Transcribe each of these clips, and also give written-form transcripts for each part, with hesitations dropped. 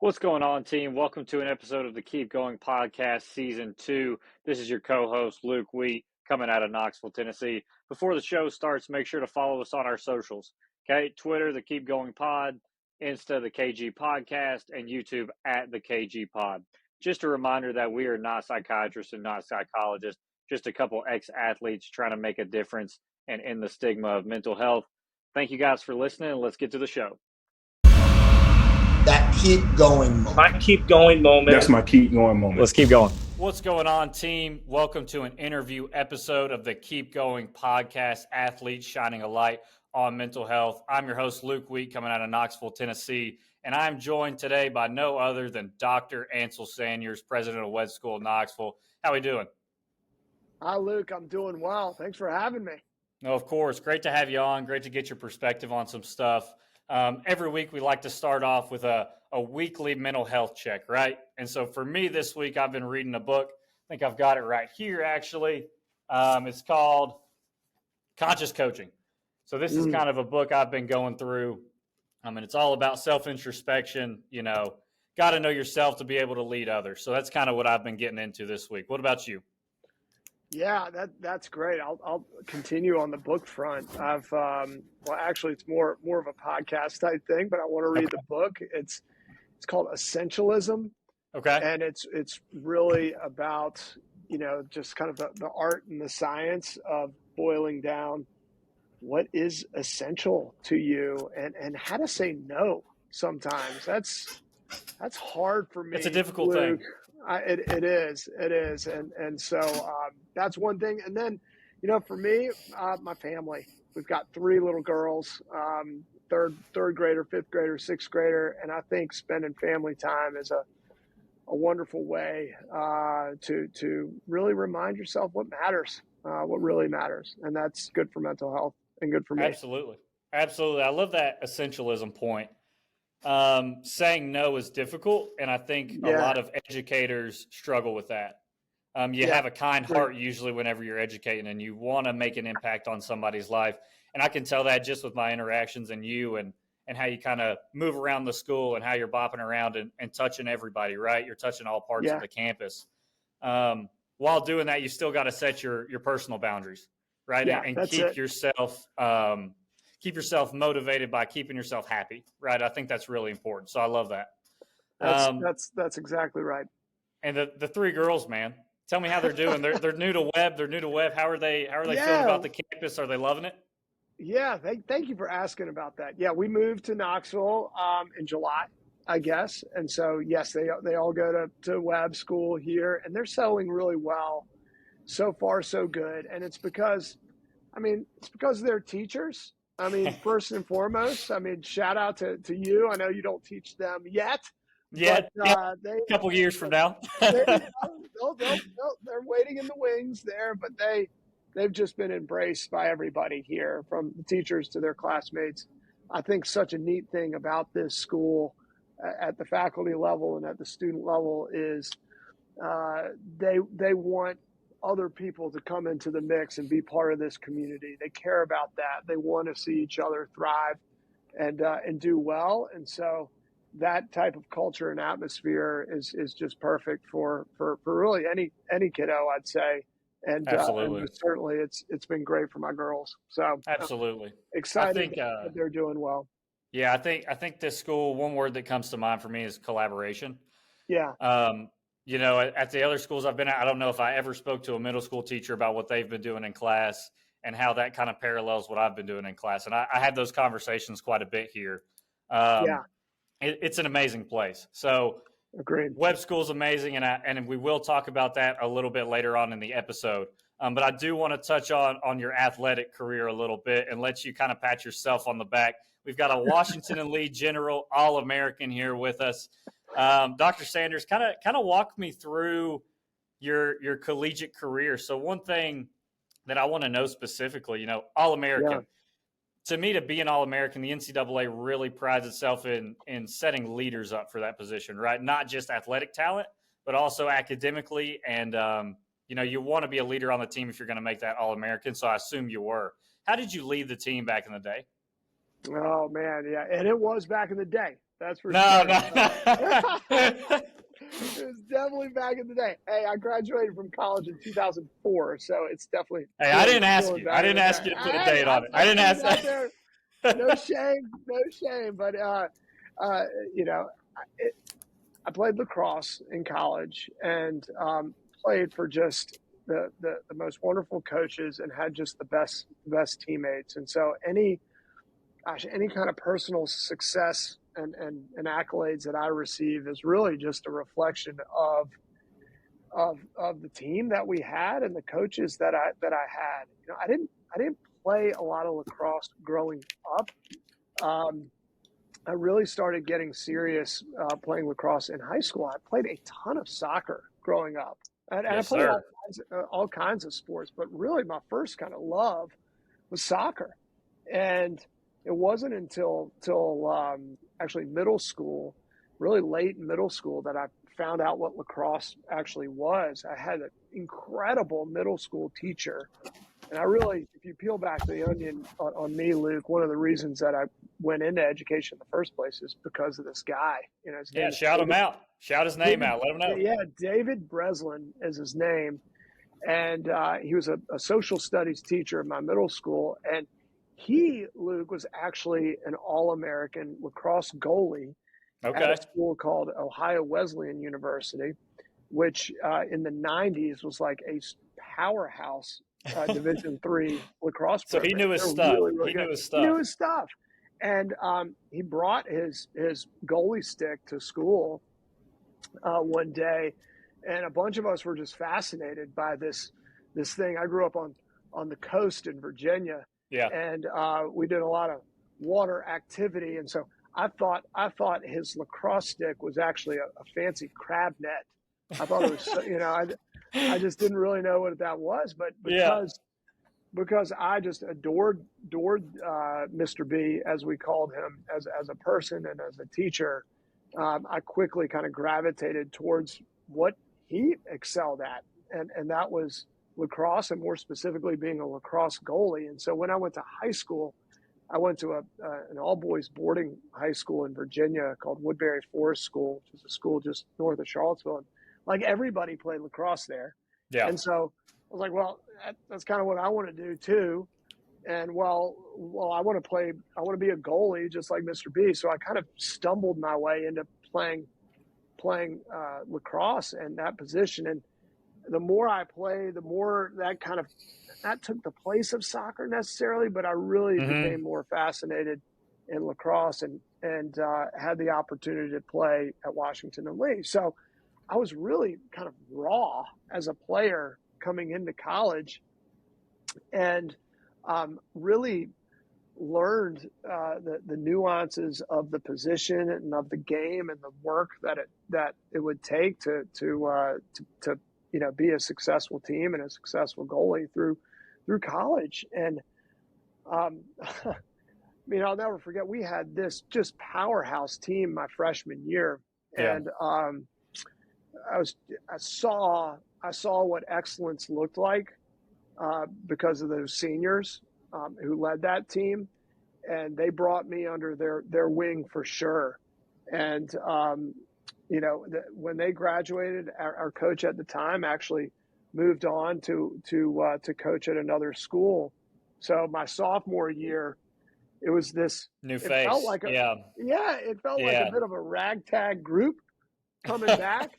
What's going on, team? Welcome to an episode of the Keep Going Podcast, Season 2. This is your co-host, Luke Wheat, coming out of Knoxville, Tennessee. Before the show starts, make sure to follow us on our socials, okay? Twitter, the Keep Going Pod, Insta, the KG Podcast, and YouTube at the KG Pod. Just a reminder that we are not psychiatrists and not psychologists, just a couple ex-athletes trying to make a difference and end the stigma of mental health. Thank you guys for listening, and let's get to the show. That keep going moment. My keep going moment. That's my keep going moment. Let's keep going. What's going on, team? Welcome to an interview episode of the Keep Going Podcast, Athletes Shining a Light on Mental Health. I'm your host, Luke Wheat, coming out of Knoxville, Tennessee, and I'm joined today by no other than Dr. Ansel Sanders, president of Webb School of Knoxville. How are we doing? Hi, Luke. I'm doing well. Thanks for having me. No, of course. Great to have you on. Great to get your perspective on some stuff. Every week we like to start off with a weekly mental health check, right? And so for me this week, I've been reading a book. I think I've got it right here, actually. It's called Conscious Coaching. So this is kind of a book I've been going through. And it's all about self-introspection, got to know yourself to be able to lead others. So that's kind of what I've been getting into this week. What about you? Yeah, that's great. I'll continue on the book front. Actually, it's more of a podcast type thing, but I want to read the book. It's called Essentialism. Okay. And it's really about, just kind of the art and the science of boiling down what is essential to you and how to say no sometimes. That's hard for me. It's a difficult Luke. thing. It is. And so that's one thing. And then, for me, my family, we've got 3 little girls, third grader, 5th grader, 6th grader. And I think spending family time is a wonderful way to really remind yourself what matters, what really matters. And that's good for mental health and good for me. Absolutely. I love that essentialism point. Saying no is difficult, and I think a lot of educators struggle with that. You have a kind heart usually whenever you're educating, and you want to make an impact on somebody's life. And I can tell that just with my interactions and you and how you kind of move around the school and how you're bopping around and touching everybody, right? You're touching all parts of the campus. While doing that, you still got to set your personal boundaries, right? Yeah, and keep yourself keep yourself motivated by keeping yourself happy, right? I think that's really important. So I love that. That's exactly right. And the 3 girls, man, tell me how they're doing. They're new to Webb. How are they feeling about the campus? Are they loving it? Yeah. Thank you for asking about that. Yeah. We moved to Knoxville in July, I guess. And so, yes, they all go to Webb School here, and they're settling really well. So far, so good. And it's because of their teachers. First and foremost, shout out to you. I know you don't teach them yet. Yeah, a couple years from now. They're waiting in the wings there, but they've just been embraced by everybody here, from the teachers to their classmates. I think such a neat thing about this school at the faculty level and at the student level is they want other people to come into the mix and be part of this community. They care about that. They want to see each other thrive and do well. And so that type of culture and atmosphere is just perfect for really any kiddo, I'd say. And absolutely. And certainly it's been great for my girls. So absolutely excited that they're doing well. Yeah, I think this school, one word that comes to mind for me is collaboration. Yeah. At the other schools I've been at, I don't know if I ever spoke to a middle school teacher about what they've been doing in class and how that kind of parallels what I've been doing in class. And I had those conversations quite a bit here. It's an amazing place. So agreed. Webb School's amazing, and we will talk about that a little bit later on in the episode. But I do want to touch on your athletic career a little bit and let you kind of pat yourself on the back. We've got a Washington and Lee General All-American here with us. Dr. Sanders, kind of walk me through your collegiate career. So one thing that I want to know specifically, All-American. Yeah. To me, to be an All-American, the NCAA really prides itself in setting leaders up for that position, right? Not just athletic talent, but also academically. And, you want to be a leader on the team if you're going to make that All-American. So I assume you were. How did you lead the team back in the day? Oh, man, yeah. And it was back in the day. That's for No, sure. no. It was definitely back in the day. Hey, I graduated from college in 2004, so it's definitely Hey, I didn't ask feeling you. I back in didn't the ask day. you to put a Hey, date on it. I I didn't put ask it out that. there. No shame, no shame. But uh, you know, I played lacrosse in college and played for just the most wonderful coaches and had just the best teammates. And so any kind of personal success and accolades that I receive is really just a reflection of the team that we had and the coaches that I had. I didn't play a lot of lacrosse growing up. I really started getting serious playing lacrosse in high school. I played a ton of soccer growing up, and I Yes, played sir. all kinds of sports. But really, my first kind of love was soccer, and it wasn't until actually middle school, really late in middle school, that I found out what lacrosse actually was. I had an incredible middle school teacher. And I really, if you peel back the onion on me, Luke, one of the reasons that I went into education in the first place is because of this guy. His Yeah, name is shout him out. Shout his name out. Let him know. Yeah, David Breslin is his name. And he was a social studies teacher in my middle school. And he, Luke, was actually an All-American lacrosse goalie at a Okay. school called Ohio Wesleyan University, which in the 90s was like a powerhouse Division III lacrosse So he program. knew his They're stuff. really, really He good. knew his He knew stuff. his stuff. And he brought his goalie stick to school one day, and a bunch of us were just fascinated by this thing. I grew up on the coast in Virginia, Yeah. and we did a lot of water activity, and so I thought his lacrosse stick was actually a fancy crab net. I thought it was, I just didn't really know what that was, but Yeah. because I just adored Mr. B, as we called him, as a person and as a teacher. I quickly kind of gravitated towards what he excelled at, and that was lacrosse, and more specifically being a lacrosse goalie. And so when I went to high school, I went to an all boys boarding high school in Virginia called Woodbury Forest School, which is a school just north of Charlottesville. And like everybody played lacrosse there, Yeah. and so I was like, well, that's kind of what I want to do too. And well, I want to be a goalie just like Mr. B. So I kind of stumbled my way into playing lacrosse in that position. And the more I played, the more that took the place of soccer necessarily, but I really Mm-hmm. became more fascinated in lacrosse and had the opportunity to play at Washington and Lee. So I was really kind of raw as a player coming into college, and really learned the nuances of the position and of the game and the work that it would take to be a successful team and a successful goalie through college. And I'll never forget, we had this just powerhouse team my freshman year, Yeah. and I saw what excellence looked like because of those seniors who led that team, and they brought me under their wing for sure. And when they graduated, our coach at the time actually moved on to coach at another school. So my sophomore year, it was this. New It felt face. like Yeah. it felt like a Yeah. bit of a ragtag group coming back.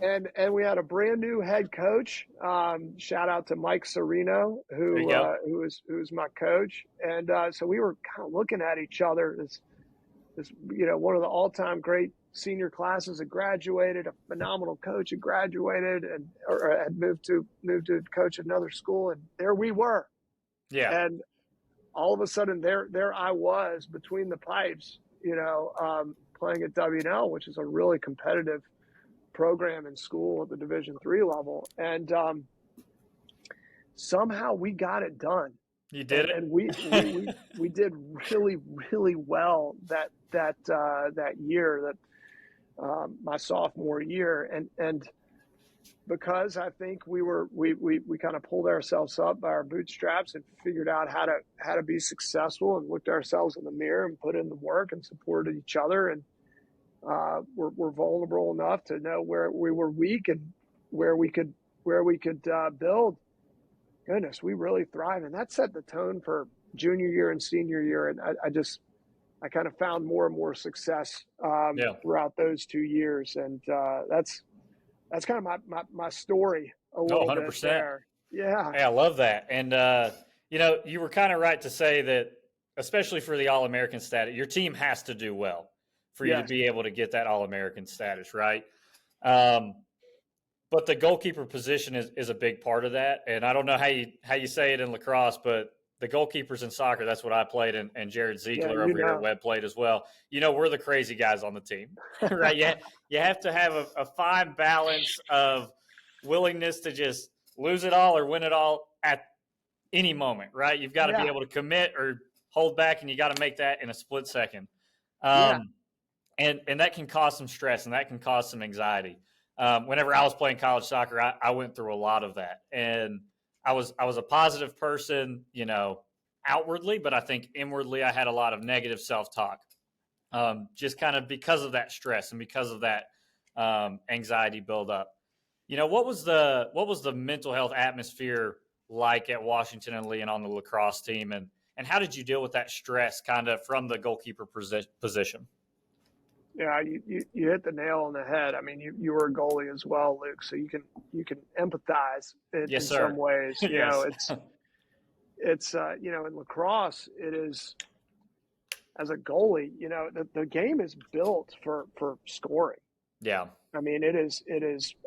And we had a brand new head coach. Shout out to Mike Serino, There you go. who's my coach. And so we were kind of looking at each other. This one of the all-time great senior classes had graduated, a phenomenal coach had graduated, or had moved to coach at another school, and there we were. Yeah. And all of a sudden, there I was between the pipes, playing at W&L, which is a really competitive program in school at the Division III level, and somehow we got it done. You did And it. we did really, really well that year, that my sophomore year, and because I think we kind of pulled ourselves up by our bootstraps and figured out how to be successful, and looked ourselves in the mirror and put in the work and supported each other, and were vulnerable enough to know where we were weak and where we could build. Goodness, we really thrive, and that set the tone for junior year and senior year. And I kind of found more and more success throughout those 2 years, and that's kind of my story a little 100%. bit there. Yeah. Hey, I love that. And, you were kind of right to say that, especially for the All-American status, your team has to do well for you to be able to get that All-American status, right? But the goalkeeper position is a big part of that. And I don't know how you say it in lacrosse, but the goalkeepers in soccer, that's what I played, and Jared Ziegler over here at Webb played as well. We're the crazy guys on the team, right? You have to have a fine balance of willingness to just lose it all or win it all at any moment, right? You've got to be able to commit or hold back, and you got to make that in a split second. And that can cause some stress, and that can cause some anxiety. Whenever I was playing college soccer, I went through a lot of that, and I was a positive person, outwardly, but I think inwardly I had a lot of negative self-talk, just kind of because of that stress and because of that anxiety buildup. What was the mental health atmosphere like at Washington and Lee and on the lacrosse team, and how did you deal with that stress kind of from the goalkeeper position? Yeah, you hit the nail on the head. I mean, you were a goalie as well, Luke, so you can empathize in some ways. It's in lacrosse, it is, as a goalie, the game is built for scoring. Yeah. I mean, it is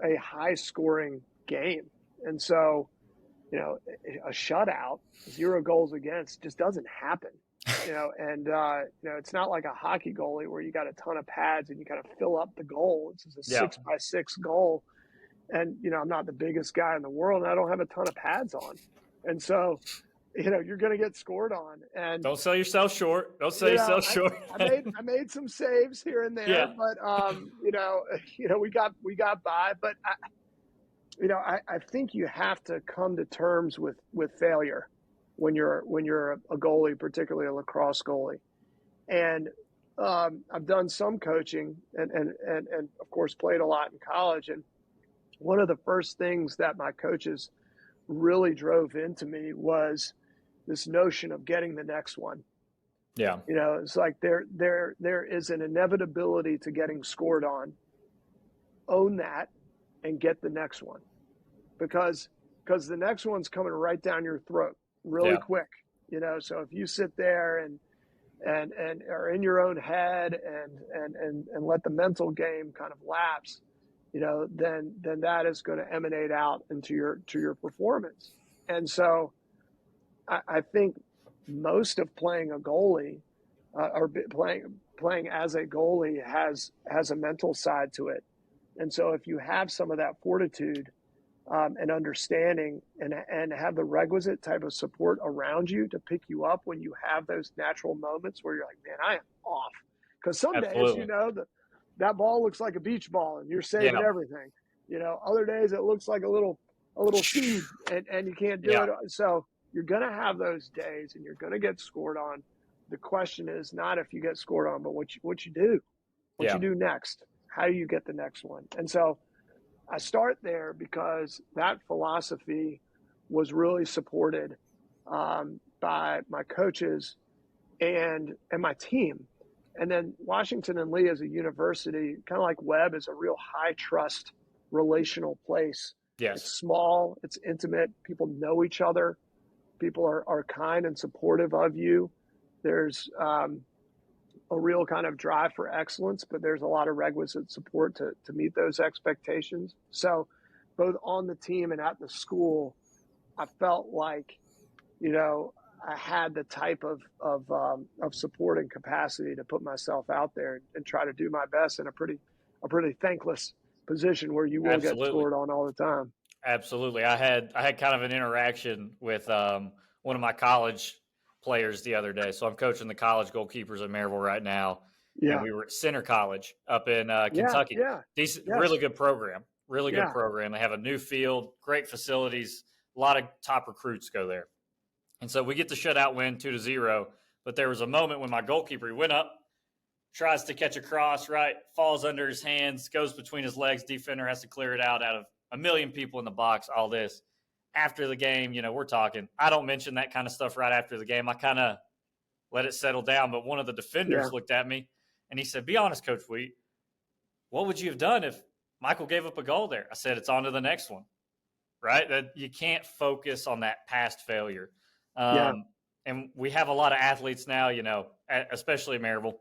a high scoring game, and so a shutout, 0 goals against, just doesn't happen. It's not like a hockey goalie where you got a ton of pads and you kind of fill up the goal. It's just a 6x6 goal. And, I'm not the biggest guy in the world, and I don't have a ton of pads on. And so, you're going to get scored on. And don't sell yourself short. Don't sell yourself short. I made some saves here and there, but, we got by. But, I think you have to come to terms with failure when you're a goalie, particularly a lacrosse goalie. And I've done some coaching and of course played a lot in college. And one of the first things that my coaches really drove into me was this notion of getting the next one. Yeah. It's like there is an inevitability to getting scored on. Own that and get the next one, because the next one's coming right down your throat really quick. So if you sit there and are in your own head and let the mental game kind of lapse, then that is going to emanate out into your performance. And so I think most of playing a goalie or playing as a goalie has a mental side to it. And so if you have some of that fortitude and understanding and have the requisite type of support around you to pick you up when you have those natural moments where you're like, man, I am off. Because some days, that ball looks like a beach ball and you're saving everything. Other days it looks like a little seed and you can't do it. So you're going to have those days and you're going to get scored on. The question is not if you get scored on, but what you do. What you do next. How do you get the next one? And so I start there because that philosophy was really supported by my coaches and my team. And then Washington and Lee as a university, kind of like Webb, is a real high trust relational place. Yes. It's small, it's intimate, people know each other, people are kind and supportive of you. There's a real kind of drive for excellence, but there's a lot of requisite support to meet those expectations. So both on the team and at the school, I felt like, I had the type of support and capacity to put myself out there and try to do my best in a pretty thankless position where you will get scored on all the time. Absolutely. I had kind of an interaction with one of my college players the other day. So I'm coaching the college goalkeepers at Maryville right now. Yeah. And we were at Center College up in Kentucky. Decent, really good program. Really good program. They have a new field, great facilities. A lot of top recruits go there. And so we get the shutout win 2-0. But there was a moment when my goalkeeper, he went up, tries to catch a cross, right? Falls under his hands, goes between his legs. Defender has to clear it out of a million people in the box, all this. After the game, we're talking. I don't mention that kind of stuff right after the game. I kind of let it settle down. But one of the defenders looked at me and he said, "Be honest, Coach Wheat. What would you have done if Michael gave up a goal there?" I said, "It's on to the next one." Right? That you can't focus on that past failure. And we have a lot of athletes now, especially at Maryville.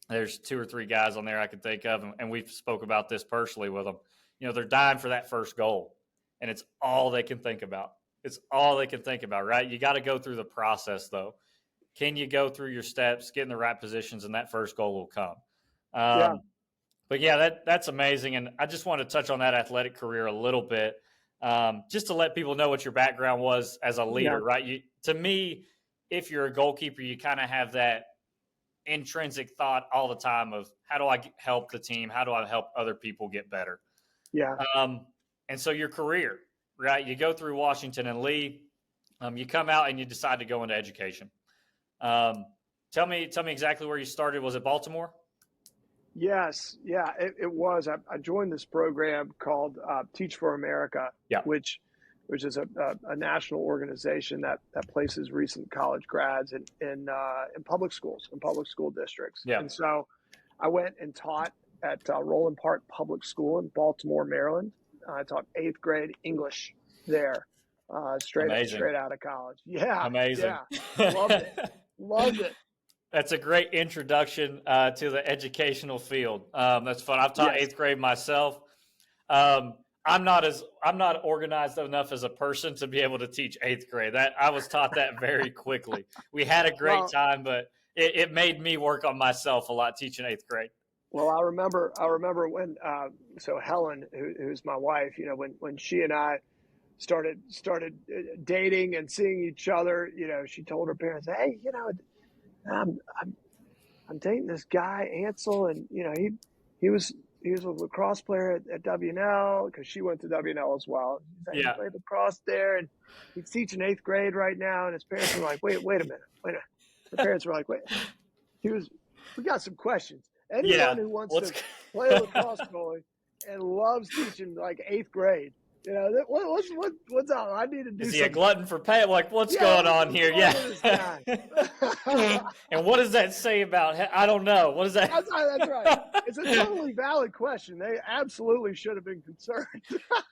There's 2 or 3 guys on there I could think of, and we've spoke about this personally with them. They're dying for that first goal, and it's all they can think about. It's all they can think about, right? You got to go through the process, though. Can you go through your steps, get in the right positions, and that first goal will come? But, that's amazing, and I just want to touch on that athletic career a little bit, just to let people know what your background was as a leader, right? To me, if you're a goalkeeper, you kind of have that intrinsic thought all the time of how do I help the team? How do I help other people get better? Yeah. And so your career, right? You go through Washington and Lee, you come out and you decide to go into education. Tell me exactly where you started. Was it Baltimore? Yes. Yeah, it was. I joined this program called Teach for America, which is a national organization that places recent college grads in public schools, in public school districts. Yeah. And so I went and taught at Roland Park Public School in Baltimore, Maryland. I taught 8th grade English there, straight out of college. Yeah. Amazing. Yeah. Loved it. That's a great introduction to the educational field. That's fun. I've taught 8th grade myself. I'm not organized enough as a person to be able to teach 8th grade. That I was taught that very quickly. We had a great time, but it made me work on myself a lot teaching 8th grade. Well, I remember when so Helen, who's my wife, when she and I started dating and seeing each other, she told her parents, "Hey, I'm dating this guy Ansel, and he was a lacrosse player at WNL," because she went to WNL as well. He played lacrosse there, and he's teaching 8th grade right now. And his parents were like, "Wait a minute." The parents were like, "Wait." We got some questions. Anyone who wants to play lacrosse goalie and loves teaching like 8th grade, what's up? I need to do. Is he a glutton for pay? Like, what's going on here? And what does that say about? I don't know. What is that? That's right. It's a totally valid question. They absolutely should have been concerned.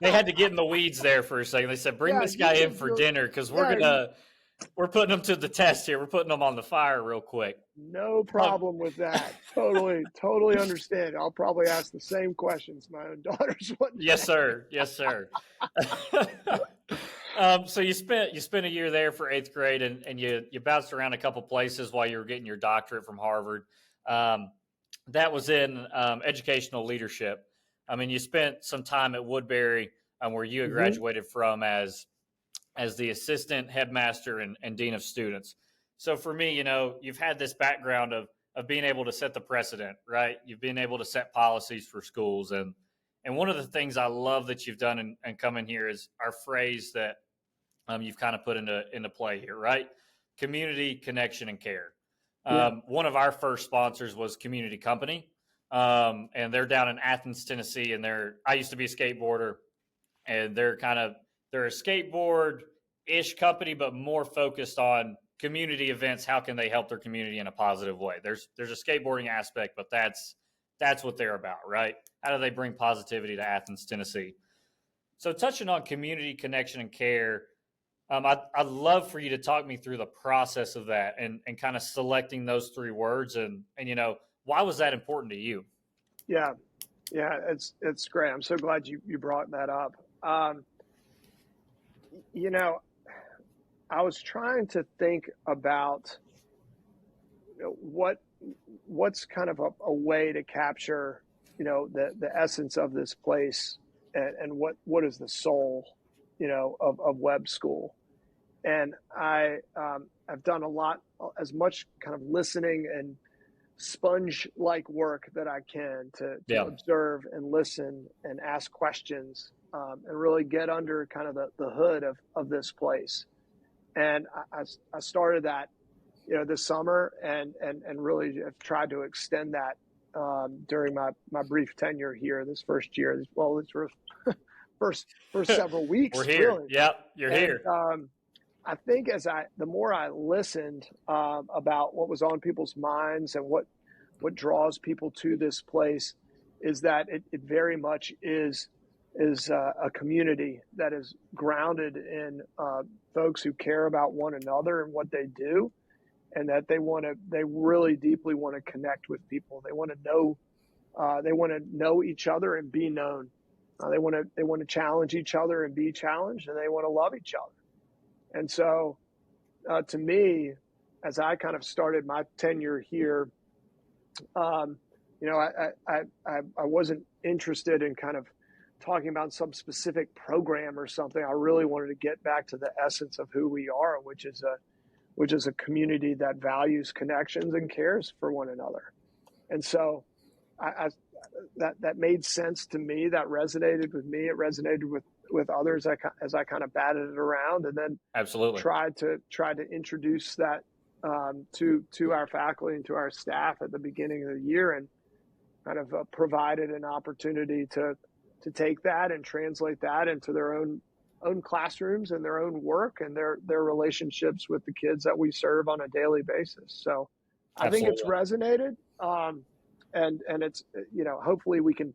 They had to get in the weeds there for a second. They said, "Bring this guy in for dinner because we're putting him to the test here. We're putting him on the fire real quick." No problem with that. Totally understand. I'll probably ask the same questions my own daughters would. Yes, sir. So you spent a year there for 8th grade, and you bounced around a couple places while you were getting your doctorate from Harvard. That was in educational leadership. I mean, you spent some time at Woodbury, where you had graduated from as the assistant headmaster and dean of students. So for me, you've had this background of being able to set the precedent, right? You've been able to set policies for schools. And one of the things I love that you've done and come in here is our phrase that you've kind of put into play here, right? Community, connection, and care. One of our first sponsors was Community Company, and they're down in Athens, Tennessee. And I used to be a skateboarder, and they're a skateboard-ish company, but more focused on community events. How can they help their community in a positive way? There's a skateboarding aspect, but that's what they're about, right? How do they bring positivity to Athens, Tennessee? So touching on community, connection, and care, I'd love for you to talk me through the process of that and kind of selecting those 3 words and why was that important to you? Yeah, it's great. I'm so glad you brought that up. I was trying to think about what's kind of a way to capture, the essence of this place and what is the soul, of Webb School. And I've done as much kind of listening and sponge-like work that I can to observe and listen and ask questions, and really get under kind of the hood of this place. And I started that this summer, and really have tried to extend that during my brief tenure here this first year. Well, this first several weeks. We're here. Really. Yep, you're And, here. I think the more I listened about what was on people's minds and what draws people to this place, is that it very much is a community that is grounded in folks who care about one another and what they do, and that they really deeply want to connect with people. They want to know each other and be known. They want to challenge each other and be challenged, and they want to love each other. And so, to me, as I kind of started my tenure here, I wasn't interested in kind of talking about some specific program or something. I really wanted to get back to the essence of who we are, which is a community that values connections and cares for one another. And so, that made sense to me. That resonated with me. It resonated with others as I kind of batted it around, and then absolutely tried to introduce that to our faculty and to our staff at the beginning of the year, and kind of provided an opportunity to take that and translate that into their own classrooms and their own work and their relationships with the kids that we serve on a daily basis. So I think it's resonated. And it's, hopefully we can,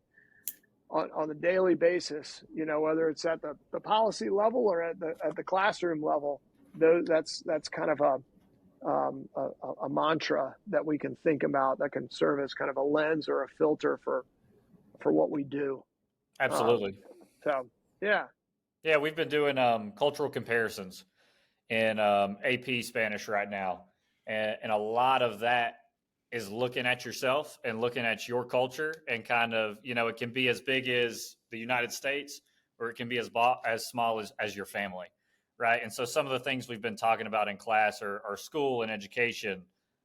on the daily basis, whether it's at the policy level or at the classroom level, that's kind of a mantra that we can think about, that can serve as kind of a lens or a filter for what we do. Absolutely. Yeah, we've been doing cultural comparisons in AP Spanish right now, and a lot of that is looking at yourself and looking at your culture, and kind of, it can be as big as the United States, or it can be as small as your family, right? And so some of the things we've been talking about in class are school and education,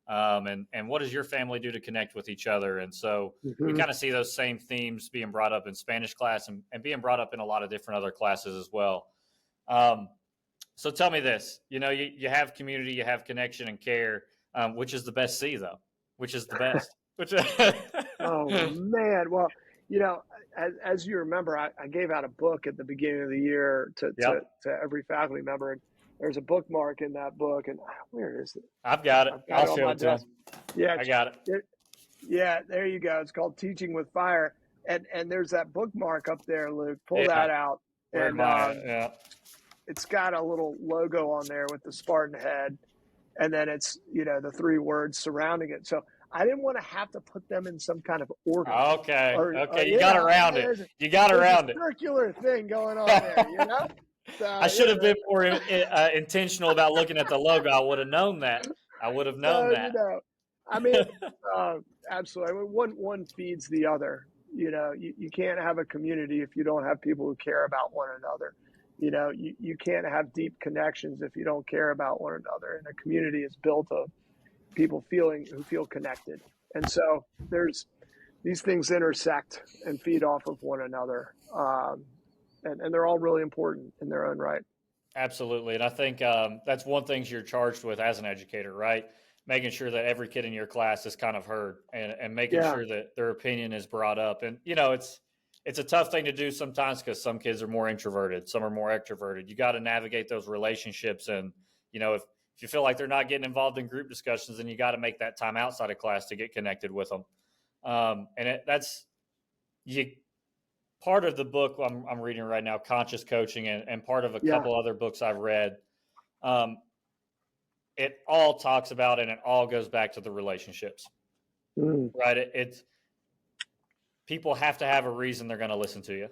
and what does your family do to connect with each other? And so we kind of see those same themes being brought up in Spanish class and being brought up in a lot of different other classes as well. So tell me this, you have community, you have connection and care, which is the best C, though? Which is the best? Oh, man. Well, as you remember, I gave out a book at the beginning of the year to every faculty member. And there's a bookmark in that book. And where is it? I've got it. I'll show it to him. Yeah, I got it. Yeah, there you go. It's called Teaching with Fire. And there's that bookmark up there, Luke. Pull that out. And it's got a little logo on there with the Spartan head. And then it's, the three words surrounding it. So I didn't want to have to put them in some kind of order. Okay. You got around it. You got around it. Circular thing going on there, So, I should have been more intentional about looking at the logo. I would have known that. I would have known that. I mean, absolutely. I mean, one feeds the other. You can't have a community if you don't have people who care about one another. You can't have deep connections if you don't care about one another. And a community is built of people who feel connected. And so these things intersect and feed off of one another. And they're all really important in their own right. Absolutely. And I think that's one thing you're charged with as an educator, right? Making sure that every kid in your class is kind of heard, and making sure that their opinion is brought up. And, it's a tough thing to do sometimes, because some kids are more introverted, some are more extroverted. You got to navigate those relationships. And, if you feel like they're not getting involved in group discussions, then you got to make that time outside of class to get connected with them. Part of the book I'm reading right now, Conscious Coaching, and part of a couple other books I've read, it all talks about, and it all goes back to the relationships, right? It's people have to have a reason they're going to listen to you,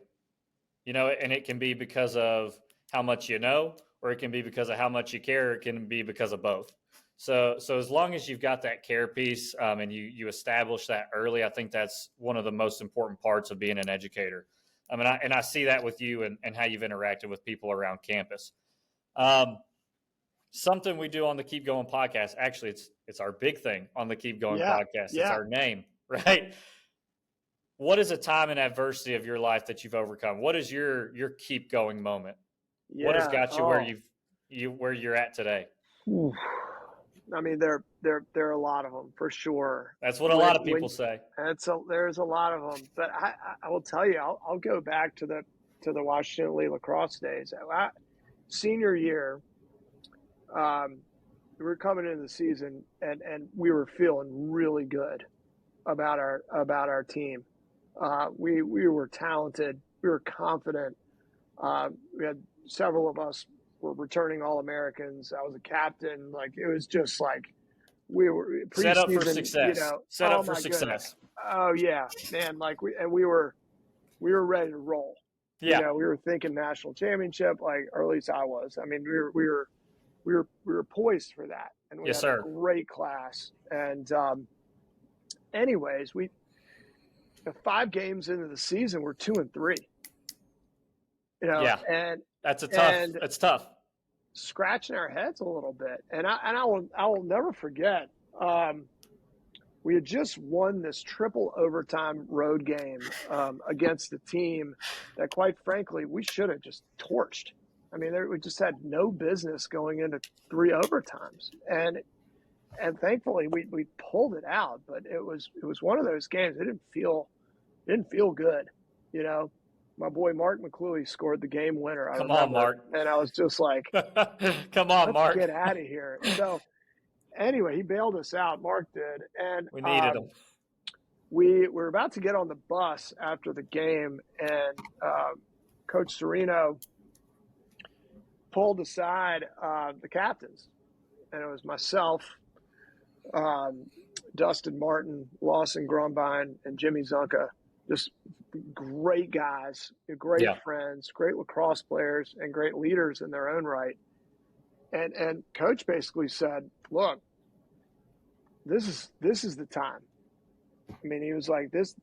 and it can be because of how much you know, or it can be because of how much you care. It can be because of both. So as long as you've got that care piece, and you establish that early, I think that's one of the most important parts of being an educator. I see that with you and how you've interacted with people around campus. Something we do on the Keep Going podcast, actually, it's our big thing on the Keep Going podcast. It's our name, right? What is a time in adversity of your life that you've overcome? What is your keep going moment? What has got you where you're at today? I mean, there are a lot of them for sure. That's what a lot of people say. There's a lot of them, but I will tell you, I'll go back to the Washington Elite Lacrosse days. Senior year, we were coming into the season, and we were feeling really good about our team. We were talented. We were confident. We had several of us were returning All-Americans. I was a captain. Like, it was just like we were set up for success. Set up for success. Goodness. Oh yeah, man! Like we were ready to roll. Yeah, we were thinking national championship, or at least I was. I mean, we were poised for that, and we had a great class. And anyways, 5 games into the season, we're 2-3. Yeah, and that's tough. Scratching our heads a little bit, and I will never forget. We had just won this triple overtime road game against a team that, quite frankly, we should have just torched. I mean, we just had no business going into 3 overtimes, and thankfully we pulled it out. But it was one of those games. It didn't feel good, My boy Mark McClure scored the game winner. Come on, Mark! And I was just like, "Come on, Mark! Get out of here!" So anyway, he bailed us out. Mark did, and we needed him. We were about to get on the bus after the game, and Coach Serino pulled aside the captains, and it was myself, Dustin Martin, Lawson Grumbine, and Jimmy Zunka. Just great guys, great friends, great lacrosse players, and great leaders in their own right. And Coach basically said, "Look, this is the time." I mean, he was like, "This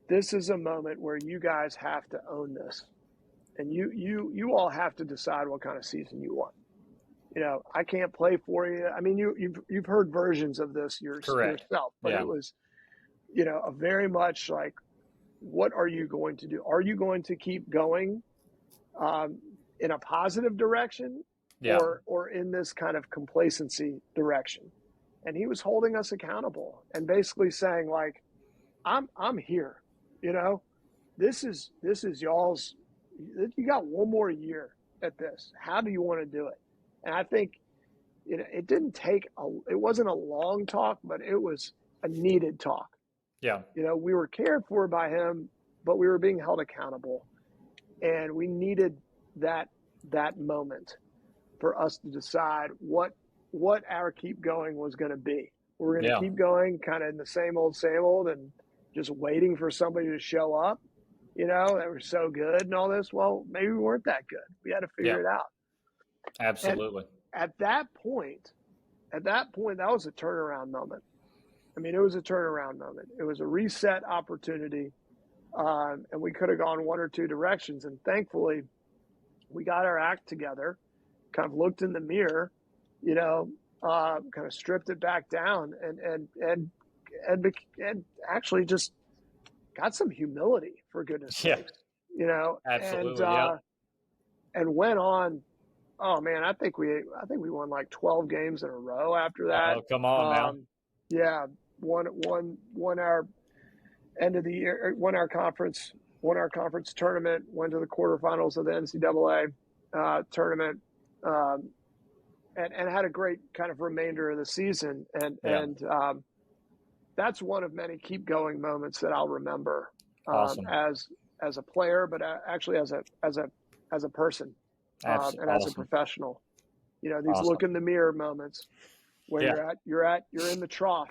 is a moment where you guys have to own this, and you all have to decide what kind of season you want. I can't play for you. I mean, you've heard versions of this yourself, but it was, a very much like, what are you going to do? Are you going to keep going in a positive direction, or in this kind of complacency direction?" And he was holding us accountable and basically saying, like, I'm here. This is y'all's. You got one more year at this. How do you want to do it? And I think it didn't take it wasn't a long talk, but it was a needed talk. Yeah. We were cared for by him, but we were being held accountable, and we needed that moment for us to decide what our keep going was going to be. We're going to keep going kind of in the same old, and just waiting for somebody to show up, that were so good and all this. Well, maybe we weren't that good. We had to figure it out. Absolutely. And at that point, that was a turnaround moment. I mean, it was a turnaround moment. It was a reset opportunity, and we could have gone one or two directions. And thankfully, we got our act together, kind of looked in the mirror, kind of stripped it back down, and actually just got some humility, for goodness sakes, Absolutely, and went on. Oh man, I think we won like 12 games in a row after that. Oh, come on now. Yeah, won our end of the year, won our conference tournament, went to the quarterfinals of the NCAA tournament, and had a great kind of remainder of the season. And that's one of many keep going moments that I'll remember as a player, but actually as a person. And as a professional, these look in the mirror moments where you're in the trough,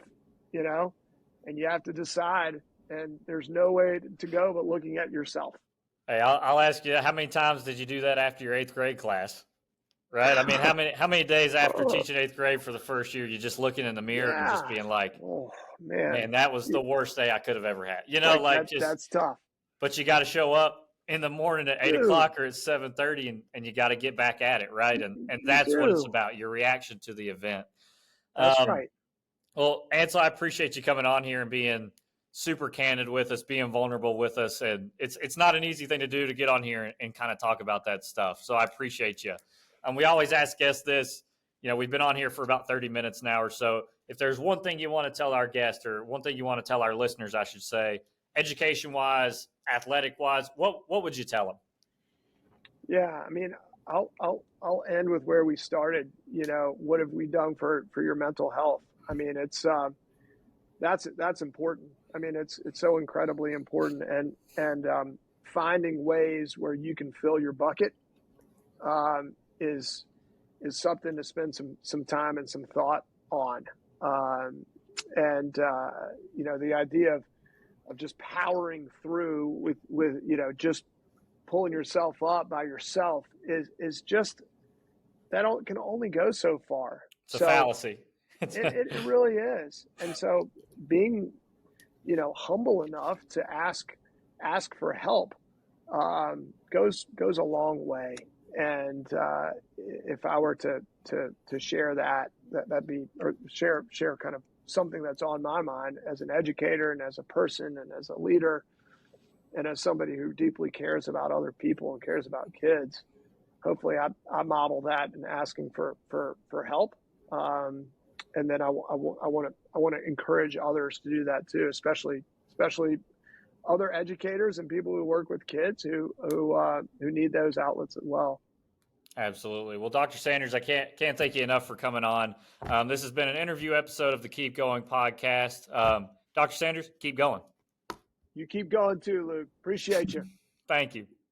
and you have to decide, and there's no way to go but looking at yourself. Hey, I'll ask you, how many times did you do that after your 8th grade class? Right? I mean, how many days after teaching 8th grade for the first year, you're just looking in the mirror and just being like, "Oh man, that was the worst day I could have ever had." That's tough. But you got to show up in the morning at 8 o'clock or at 7:30, and you got to get back at it, right? And that's what it's about, your reaction to the event. That's right. Well, Ansel, I appreciate you coming on here and being super candid with us, being vulnerable with us. And it's not an easy thing to do, to get on here and kind of talk about that stuff. So I appreciate you. We always ask guests this: we've been on here for about 30 minutes now or so. If there's one thing you want to tell our guest, or one thing you want to tell our listeners, I should say, education-wise, athletic-wise, what would you tell them? Yeah, I mean, I'll end with where we started. What have we done for your mental health? I mean, it's that's important. I mean, it's so incredibly important, and finding ways where you can fill your bucket is something to spend some time and some thought on. The idea of just powering through with just pulling yourself up by yourself is just can only go so far. It's a fallacy. It really is. And so being, humble enough to ask for help goes a long way. And if I were to share that'd be, or share kind of something that's on my mind as an educator and as a person and as a leader and as somebody who deeply cares about other people and cares about kids. Hopefully I model that in asking for help. And then I want to encourage others to do that too, especially other educators and people who work with kids who need those outlets as well. Absolutely. Well, Dr. Sanders, I can't thank you enough for coming on. This has been an interview episode of the Keep Going podcast. Dr. Sanders, keep going. You keep going too, Luke. Appreciate you. Thank you.